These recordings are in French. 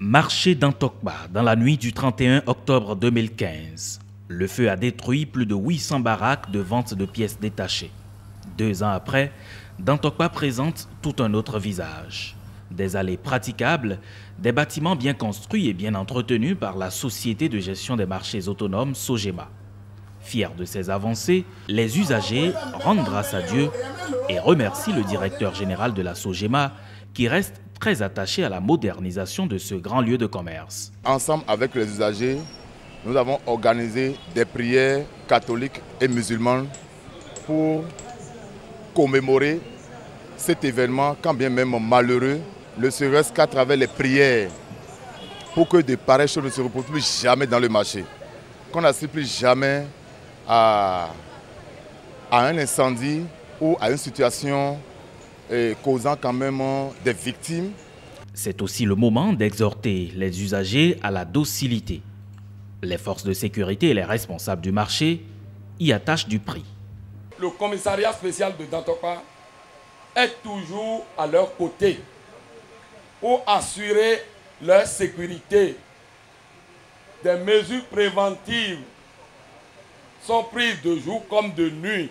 Marché d'Antokba dans la nuit du 31 octobre 2015. Le feu a détruit plus de 800 baraques de vente de pièces détachées. 2 ans après, Dantokba présente tout un autre visage. Des allées praticables, des bâtiments bien construits et bien entretenus par la Société de gestion des marchés autonomes Sogema. Fiers de ces avancées, les usagers rendent grâce à Dieu et remercient le directeur général de la Sogema qui reste très attaché à la modernisation de ce grand lieu de commerce. Ensemble avec les usagers, nous avons organisé des prières catholiques et musulmanes pour commémorer cet événement, quand bien même malheureux, ne serait-ce qu'à travers les prières, pour que de pareilles choses ne se reproduisent plus jamais dans le marché. Qu'on n'assiste plus jamais à un incendie ou à une situation causant quand même des victimes. C'est aussi le moment d'exhorter les usagers à la docilité. Les forces de sécurité et les responsables du marché y attachent du prix. Le commissariat spécial de Dantokba est toujours à leur côté pour assurer leur sécurité. Des mesures préventives sont prises de jour comme de nuit.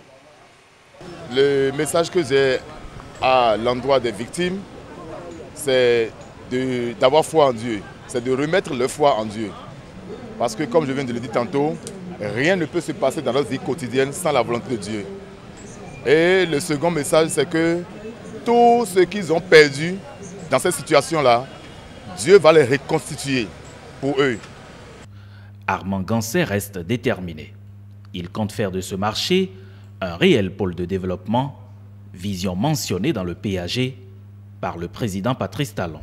Le message que j'ai à l'endroit des victimes, c'est d'avoir foi en Dieu, c'est de remettre leur foi en Dieu. Parce que comme je viens de le dire tantôt, rien ne peut se passer dans notre vie quotidienne sans la volonté de Dieu. Et le second message, c'est que tout ce qu'ils ont perdu dans cette situation-là, Dieu va les reconstituer pour eux. Armand Gansset reste déterminé. Il compte faire de ce marché un réel pôle de développement, vision mentionnée dans le PAG par le président Patrice Talon.